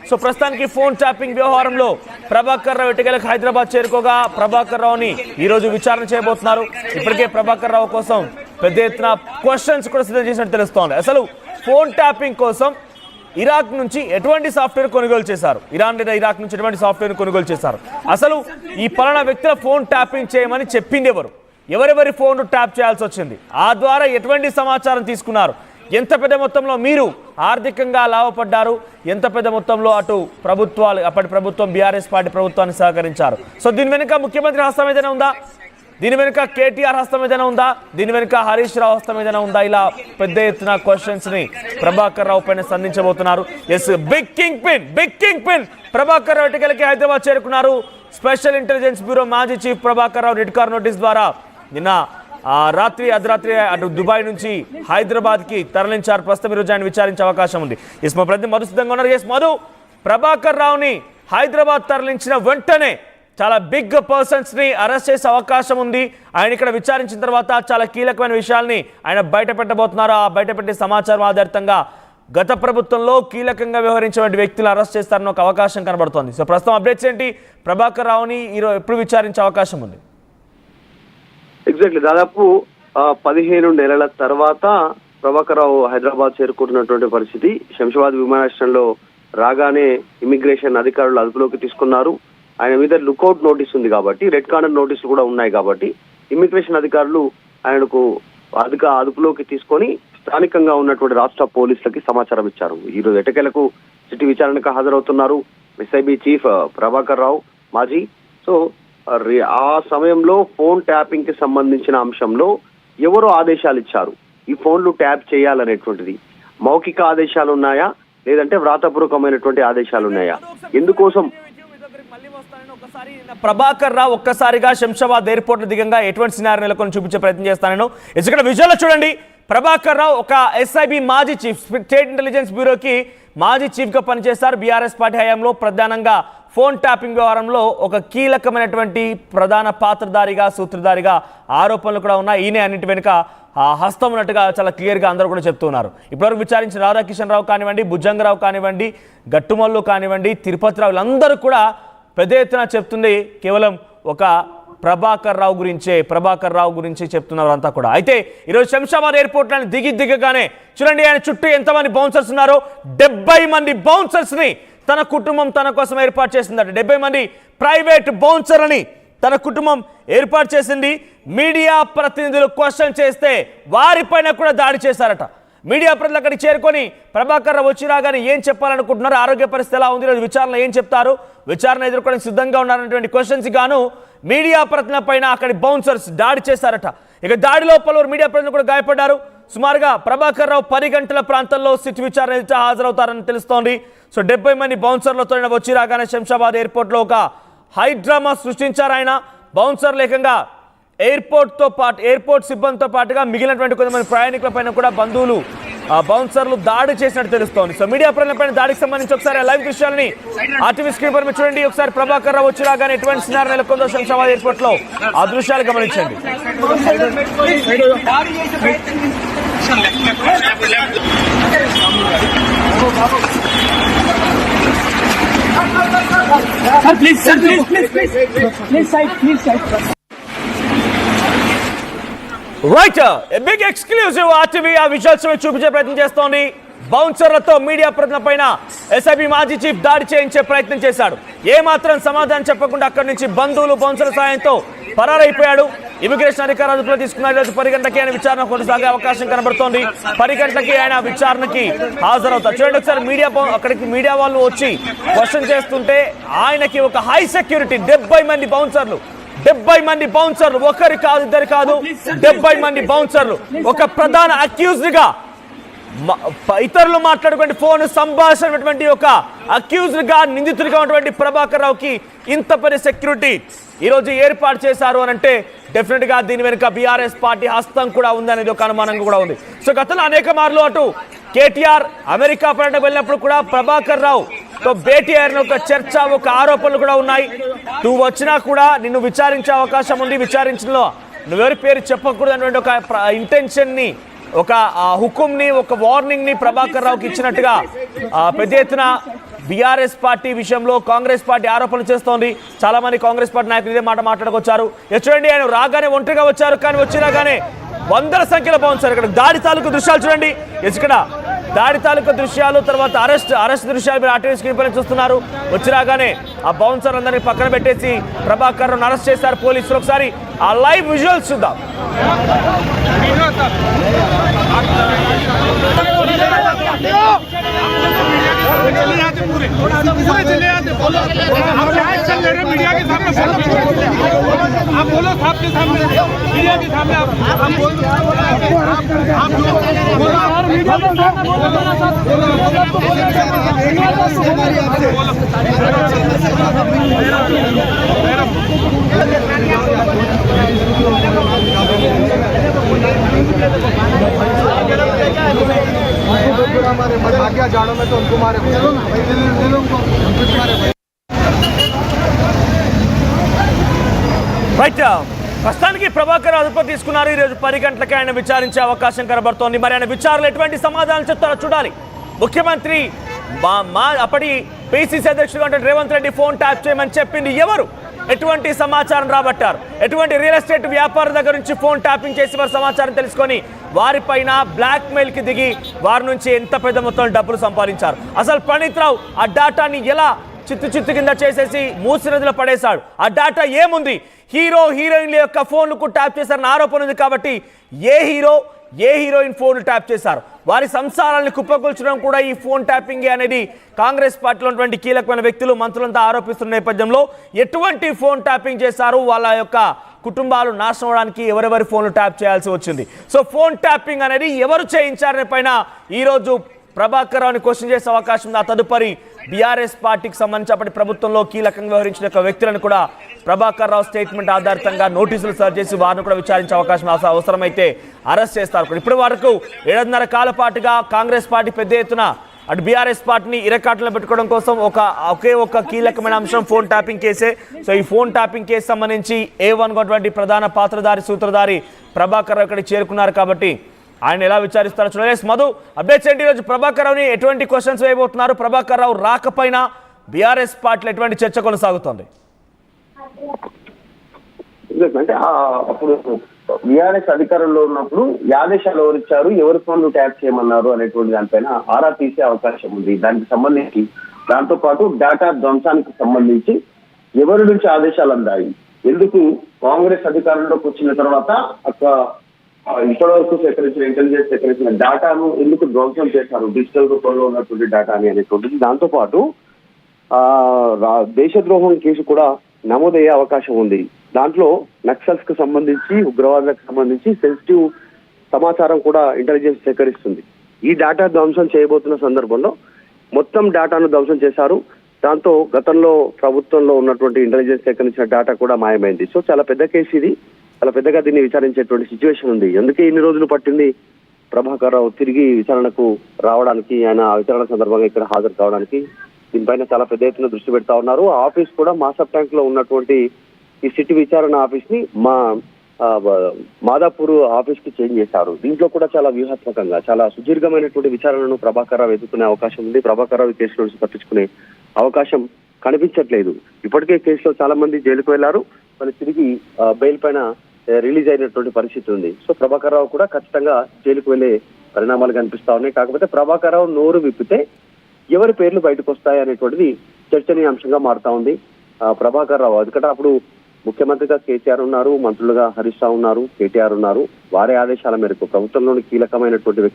So ప్రస్తుతానికి phone tapping వ్యవహారంలో ప్రభాకర్ రావు ఎట్టకేలకు హైదరాబాద్ చేరుకోగా ప్రభాకర్ రావుని ఈ రోజు విచారణ చేయబోతున్నారు. ఇప్పటికే ప్రభాకర్ రావు కోసం పెద్ద ఎత్తున క్వశ్చన్స్ కూడా సిద్ధం చేసినట్టు తెలుస్తోంది. అసలు ఫోన్ ట్యాపింగ్ కోసం ఇరాక్ నుంచి ఎటువంటి సాఫ్ట్వేర్ కొనుగోలు చేశారు, ఇరాన్ లేదా ఇరాక్ నుంచి ఎటువంటి సాఫ్ట్వేర్ కొనుగోలు చేశారు, అసలు ఈ పలానా వ్యక్తుల ఫోన్ ట్యాపింగ్ చేయమని చెప్పింది ఎవరెవరి ఫోన్ ట్యాప్ చేయాల్సి వచ్చింది, ఆ ద్వారా ఎటువంటి సమాచారం తీసుకున్నారు, ఎంత పెద్ద మొత్తంలో మీరు ఆర్థికంగా లాభపడ్డారు, ఎంత పెద్ద మొత్తంలో అటు ప్రభుత్వాలు అప్పటి ప్రభుత్వం బీఆర్ఎస్ పార్టీ ప్రభుత్వాన్ని సహకరించారు. సో దీని వెనుక ముఖ్యమంత్రి హస్తం ఏదైనా ఉందా, దీని వెనుక కేటీఆర్ హస్తం ఏదైనా ఉందా, దీని వెనుక హరీష్ రావు హస్తం ఏదైనా ఉందా, ఇలా పెద్ద ఎత్తున క్వశ్చన్స్ ని ప్రభాకర్ రావు పైన సంధించబోతున్నారు. Yes, big kingpin Prabhakar Rao ఎట్టకేలకి హైదరాబాద్ చేరుకున్నారు. స్పెషల్ ఇంటెలిజెన్స్ బ్యూరో మాజీ chief Prabhakar Rao red car notice ద్వారా నిన్న అర్ధరాత్రి అటు దుబాయ్ నుంచి హైదరాబాద్కి తరలించారు. ప్రస్తుతం ఈరోజు ఆయన విచారించే అవకాశం ఉంది. ఎస్, మా ప్రతి మధు సిద్ధంగా ఉన్నారు. ఎస్ మధు, ప్రభాకర్ రావుని హైదరాబాద్ తరలించిన వెంటనే చాలా బిగ్ పర్సన్స్ని అరెస్ట్ చేసే అవకాశం ఉంది. ఆయన ఇక్కడ విచారించిన తర్వాత చాలా కీలకమైన విషయాల్ని ఆయన బయట పెట్టబోతున్నారు. ఆ బయటపెట్టే సమాచారం ఆధారితంగా గత ప్రభుత్వంలో కీలకంగా వ్యవహరించిన వ్యక్తులను అరెస్ట్ చేస్తారన్న ఒక అవకాశం కనబడుతోంది. సో ప్రస్తుతం అప్డేట్స్ ఏంటి, ప్రభాకర్ రావుని ఈరోజు ఎప్పుడు విచారించే అవకాశం ఉంది? ఎగ్జాక్ట్లీ దాదాపు 15 నెలల తర్వాత ప్రభాకర్ రావు హైదరాబాద్ చేరుకుంటున్నటువంటి పరిస్థితి. శంషాబాద్ విమానాశ్రయంలో రాగానే ఇమిగ్రేషన్ అధికారులు అదుపులోకి తీసుకున్నారు. ఆయన మీద లుకౌట్ నోటీస్ ఉంది కాబట్టి, రెడ్ కార్నర్ నోటీసులు కూడా ఉన్నాయి కాబట్టి ఇమిగ్రేషన్ అధికారులు ఆయనకు అదుపులోకి తీసుకొని స్థానికంగా ఉన్నటువంటి రాష్ట్ర పోలీసులకి సమాచారం ఇచ్చారు. ఈరోజు ఎట్టకేలకు సిటీ విచారణకు హాజరవుతున్నారు ఎస్ఐబి చీఫ్ ప్రభాకర్ రావు మాజీ. సో ఆ సమయంలో ఫోన్ ట్యాపింగ్ కి సంబంధించిన అంశంలో ఎవరో ఆదేశాలు ఇచ్చారు, ఈ ఫోన్లు ట్యాప్ చేయాలనేటువంటిది మౌఖిక ఆదేశాలు ఉన్నాయా లేదంటే వ్రాతపూర్వకమైనటువంటి ఆదేశాలు ఉన్నాయా, ఎందుకోసం ప్రభాకర్ రావు ఒక్కసారిగా శంషాబాద్ ఎయిర్పోర్ట్ దిగంగా ఎటువంటి సినారీ నెలకొని చూపించే ప్రయత్నం చేస్తాను. ఇక్కడ విజువల్ చూడండి, ప్రభాకర్ రావు ఒక ఎస్ఐబి మాజీ చీఫ్, స్టేట్ ఇంటెలిజెన్స్ బ్యూరోకి మాజీ చీఫ్గా పనిచేస్తారు. బీఆర్ఎస్ పార్టీ హయాంలో ప్రధానంగా ఫోన్ ట్యాపింగ్ వ్యవహారంలో ఒక కీలకమైనటువంటి ప్రధాన పాత్రధారిగా సూత్రధారిగా ఆరోపణలు కూడా ఉన్నాయి. ఈయనే అన్నింటి వెనుక హస్తం ఉన్నట్టుగా చాలా క్లియర్గా అందరూ కూడా చెప్తున్నారు. ఇప్పటివరకు విచారించిన రాధాకిషన్ రావు కానివ్వండి, భుజంగరావు కానివ్వండి, గట్టుమల్లు కానివ్వండి, తిరుపతి రావు, వీళ్ళందరూ కూడా పెద్ద ఎత్తున చెప్తుంది కేవలం ఒక ప్రభాకర్ రావు గురించి చెప్తున్నారు అంతా కూడా. అయితే ఈరోజు శంషాబాద్ ఎయిర్పోర్ట్ దిగగానే చూడండి ఆయన చుట్టూ ఎంతమంది బౌన్సర్స్ ఉన్నారో, 70 మంది బౌన్సర్స్ని తన కుటుంబం తన కోసం ఏర్పాటు చేసిందట. 70 మంది ప్రైవేట్ బౌన్సర్లని తన కుటుంబం ఏర్పాటు చేసింది. మీడియా ప్రతినిధులు క్వశ్చన్ చేస్తే వారిపైన కూడా దాడి చేశారట. మీడియా ప్రజలు అక్కడికి చేరుకొని ప్రభాకర్ రావు వచ్చి రాగానే ఏం చెప్పాలనుకుంటున్నారు, ఆరోగ్య పరిస్థితి ఎలా ఉంది, విచారణ ఏం చెప్తారు, విచారణ ఎదుర్కోవడానికి సిద్ధంగా ఉన్నారనేటువంటి క్వశ్చన్స్ గాను మీడియా ప్రతినిధుల పైన అక్కడి బౌన్సర్స్ దాడి చేశారట. ఇక దాడిలో పలువురు మీడియా ప్రతినిధులు కూడా గాయపడ్డారు. సుమారుగా ప్రభాకర్ రావు 10 గంటల ప్రాంతంలో సిట్ విచారణ హాజరవుతారని తెలుస్తోంది. సో 70 మంది బౌన్సర్లతో వచ్చి రాగానే శంషాబాద్ ఎయిర్పోర్ట్లో ఒక హైడ్రామా సృష్టించారు ఆయన. బౌన్సర్లు ఏకంగా ఎయిర్పోర్ట్ సిబ్బందితో పాటుగా మిగిలినటువంటి కొంతమంది ప్రయాణికుల పైన కూడా బంధువులు బౌన్సర్లు దాడి చేసినట్టు తెలుస్తోంది. సో మీడియా ప్రజలపైన దాడికి సంబంధించి ఒకసారి లైవ్ దృశ్యాలని ఆర్టీవీ స్క్రీన్ పై చూడండి. ఒకసారి ప్రభాకర్ రావు వచ్చి రాగానే ఎటువంటి సినారీ నెలకొందో శంషాబాద్ ఎయిర్పోర్ట్ లో ఆ దృశ్యాలు గమనించండి. రైట్, బిగ్ ఎక్స్క్లూజివ్ ఆర్టీవీ ఆ విజువల్స్ చూపించే ప్రయత్నం చేస్తోంది. బౌన్సర్లతో మీడియా ప్రతినిధుల పైన ఎస్ఐబి మాజీ చీఫ్ దాడి చేయించే ప్రయత్నం చేశాడు. ఏమాత్రం సమాధానం చెప్పకుండా అక్కడి నుంచి బంధువులు బౌన్సర్ల సాయంతో పరారైపోయాడు. ఇమిగ్రేషన్ అధికారులు అదుపులో తీసుకున్నారు. 10 గంటలకి ఆయన విచారణ కొనసాగే అవకాశం కనబడుతోంది. 10 గంటలకి ఆయన విచారణకి హాజరవుతారు. చూడండి ఒకసారి అక్కడికి మీడియా వాళ్ళు వచ్చి క్వశ్చన్ చేస్తుంటే ఆయనకి ఒక హై సెక్యూరిటీ 70 మంది బౌన్సర్లు, 70 మంది బౌన్సర్లు, ఒకరి కాదు ఇద్దరు కాదు, 70 మంది బౌన్సర్లు ఒక ప్రధాన అక్యూజ్డ్ గా ఇతరులు మాట్లాడుకునే ఫోన్ సంభాషణ ఒక అక్యూజ్డ్ గా నిందితుడిగా ఉన్నటువంటి ప్రభాకర్ రావుకి ఇంత పెద్ద సెక్యూరిటీ ఈరోజు ఏర్పాటు చేశారు అని అంటే డెఫినెట్ గా దీని వెనుక బీఆర్ఎస్ పార్టీ హస్తం కూడా ఉంది అనేది ఒక అనుమానం కూడా ఉంది. సో గతంలో అనేక మార్లు అటు కేటీఆర్ అమెరికా పర్యటన వెళ్ళినప్పుడు కూడా ప్రభాకర్ రావు తో భేటీ అయిన ఒక చర్చ, ఒక ఆరోపణలు కూడా ఉన్నాయి. నువ్వు వచ్చినా కూడా నిన్ను విచారించే అవకాశం ఉంది, విచారించడంలో నువ్వెవరి పేరు చెప్పకూడదు అనేటువంటి ఒక ఇంటెన్షన్ ని, ఒక హుకుం ని, ఒక వార్నింగ్ ని ప్రభాకర్ రావుకి ఇచ్చినట్టుగా పెద్ద ఎత్తున బీఆర్ఎస్ పార్టీ విషయంలో కాంగ్రెస్ పార్టీ ఆరోపణలు చేస్తోంది. చాలా మంది కాంగ్రెస్ పార్టీ నాయకులు ఇదే మాట మాట్లాడుకొచ్చారు. చూడండి, ఆయన రాగానే ఒంటరిగా వచ్చారు, కానీ వచ్చినాగానే వందల సంఖ్యలో బౌన్సర్. ఇక్కడ దాడి తాలూకు దృశ్యాలు చూడండి. ఇక్కడ దాడి తాలూకు దృశ్యాలు, తర్వాత అరెస్ట్ దృశ్యాలు మీరు ఆర్టీవీ స్క్రీన్ పైన చూస్తున్నారు. వచ్చిరాగానే ఆ బౌన్సర్ అందరినీ పక్కన పెట్టేసి ప్రభాకర్ రావును అరెస్ట్ చేశారు పోలీసులు. ఒకసారి ఆ లైవ్ విజువల్స్ చూద్దాం. आप बोलो साहब के सामने, मीडिया के सामने आप बोल हमारे भाग्य जाड़ों में तो उनको मारे రైట్, ప్రస్తుతానికి ప్రభాకర్ అదుపు తీసుకున్నారు. ఈరోజు 10 గంటలకి ఆయన విచారించే అవకాశం కనబడుతోంది. మరి ఆయన విచారణలో ఎటువంటి సమాధానం చెప్తారో చూడాలి. ముఖ్యమంత్రి అప్పటి పిసిసి అధ్యక్షుడు రేవంత్ రెడ్డి ఫోన్ ట్యాప్ చేయమని చెప్పింది ఎవరు? ఎటువంటి సమాచారం రాబట్టారు? ఎటువంటి రియల్ ఎస్టేట్ వ్యాపార దగ్గర నుంచి ఫోన్ ట్యాపింగ్ చేసి వారి సమాచారం తెలుసుకొని వారిపైన బ్లాక్ మెయిల్కి దిగి వారి నుంచి ఎంత పెద్ద మొత్తం డబ్బులు సంపాదించారు? అసలు ప్రణీత్ రావు ఆ డాటాని ఎలా చిత్తు కింద చేసేసి మూసినదిలో పడేశాడు? ఆ డాటా ఏముంది? హీరోయిన్ల యొక్క ఫోన్లకు ట్యాప్ చేశారని ఆరోపణ ఉంది. కాబట్టి ఏ హీరోయిన్ ఫోన్లు ట్యాప్ చేశారు? వారి సంసారాలను కుప్పకొల్చడం కూడా ఈ ఫోన్ ట్యాపింగ్ అనేది కాంగ్రెస్ పార్టీలో ఉన్నటువంటి కీలకమైన వ్యక్తులు, మంత్రులంతా ఆరోపిస్తున్న నేపథ్యంలో ఎటువంటి ఫోన్ ట్యాపింగ్ చేశారు, వాళ్ళ యొక్క కుటుంబాలు నాశనం అవడానికి ఎవరెవరి ఫోన్లు ట్యాప్ చేయాల్సి వచ్చింది? సో ఫోన్ ట్యాపింగ్ అనేది ఎవరు చేయించారనే పైన ఈరోజు ప్రభాకర్ రావుని క్వశ్చన్ చేసే అవకాశం ఉంది. ఆ తదుపరి బీఆర్ఎస్ పార్టీకి సంబంధించి అప్పటి ప్రభుత్వంలో కీలకంగా వ్యవహరించిన వ్యక్తులను కూడా ప్రభాకర్ రావు స్టేట్మెంట్ ఆధారితంగా నోటీసులు సర్వ్ చేసి వారిని కూడా విచారించే అవకాశం అవసరమైతే అరెస్ట్ చేస్తారు. ఇప్పటి వరకు 7.5 కాల పాటుగా కాంగ్రెస్ పార్టీ పెద్ద ఎత్తున అటు బీఆర్ఎస్ పార్టీని ఇరకాటలో పెట్టుకోవడం కోసం ఒకే ఒక కీలకమైన అంశం ఫోన్ ట్యాపింగ్ కేసే. సో ఈ ఫోన్ ట్యాపింగ్ కేసు సంబంధించి A1 ప్రధాన పాత్రధారి సూత్రధారి ప్రభాకర్ రావు ఇక్కడికి చేరుకున్నారు. కాబట్టి ఆయన ఎలా విచారిస్తారో చూడాలి. మధు, అప్డేట్స్ ఏంటి? ఈరోజు ప్రభాకర్ రావుని ఎటువంటి క్వశ్చన్స్ వేయబోతున్నారు? ప్రభాకర్ రావు రాకపోయినా బీఆర్ఎస్ పార్టీలో ఎటువంటి చర్చ కొనసాగుతోంది? అంటే అప్పుడు బీఆర్ఎస్ అధికారంలో ఉన్నప్పుడు ఆదేశాలు ఎవరు ఇచ్చారు, ఎవరి ఫోన్లు ట్యాప్ చేయమన్నారు అనేటువంటి దానిపైన ఆరా తీసే అవకాశం ఉంది. దానికి సంబంధించి దాంతో పాటు డేటా ధ్వంసానికి సంబంధించి ఎవరి నుంచి ఆదేశాలు అందాయి, ఎందుకు కాంగ్రెస్ అధికారంలోకి వచ్చిన తర్వాత ఇప్పటివరకు ఇంటెలిజెన్స్ సేకరించిన డేటాను ఎందుకు ధ్వంసం చేశారు, డిజిటల్ రూపంలో ఉన్నటువంటి డేటాని అనేటువంటిది. దాంతో పాటు దేశద్రోహం కేసు కూడా నమోదయ్యే అవకాశం ఉంది. దాంట్లో నక్సల్స్ కు సంబంధించి, ఉగ్రవాదులకు సంబంధించి సెన్సిటివ్ సమాచారం కూడా ఇంటెలిజెన్స్ సేకరిస్తుంది. ఈ డేటా ధ్వంసం చేయబోతున్న సందర్భంలో మొత్తం డేటాను ధ్వంసం చేశారు. దాంతో గతంలో ప్రభుత్వంలో ఉన్నటువంటి ఇంటెలిజెన్స్ సేకరించిన డేటా కూడా మాయమైంది. సో చాలా పెద్ద కేసు ఇది. చాలా పెద్దగా దీన్ని విచారించేటువంటి సిచ్యువేషన్ ఉంది. అందుకే ఇన్ని రోజులు పట్టింది ప్రభాకర్ రావు తిరిగి విచారణకు రావడానికి, ఆయన విచారణ సందర్భంగా ఇక్కడ హాజరు కావడానికి. దీనిపైన చాలా పెద్ద ఎత్తున దృష్టి పెడతా ఉన్నారు. ఆఫీస్ కూడా మాసప్ ట్యాంక్ లో ఉన్నటువంటి ఈ సిటీ విచారణ ఆఫీస్ ని మాదాపూర్ ఆఫీస్ కి చేంజ్ చేశారు. దీంట్లో కూడా చాలా వ్యూహాత్మకంగా, చాలా సుదీర్ఘమైనటువంటి విచారణను ప్రభాకర్ రావు ఎదుర్కొనే అవకాశం ఉంది. ప్రభాకర్ రావు కేసులో నుంచి తప్పించుకునే అవకాశం కనిపించట్లేదు. ఇప్పటికే కేసులో చాలా మంది జైలుకు వెళ్లారు, మరి తిరిగి బెయిల్ పైన రిలీజ్ అయినటువంటి పరిస్థితి ఉంది. సో ప్రభాకర్ రావు కూడా ఖచ్చితంగా జైలుకు వెళ్లే పరిణామాలు కనిపిస్తా ఉన్నాయి. కాకపోతే ప్రభాకర్ రావు నోరు విప్పితే ఎవరి పేర్లు బయటకు వస్తాయి అనేటువంటిది చర్చనీయాంశంగా మారుతా ఉంది. ప్రభాకర్ రావు ఎందుకంటే అప్పుడు ముఖ్యమంత్రిగా కేసీఆర్ ఉన్నారు, మంత్రులుగా హరీష్ రావు ఉన్నారు, కేటీఆర్ ఉన్నారు. వారి ఆదేశాల మేరకు ప్రభుత్వంలోని కీలకమైనటువంటి వ్యక్తులు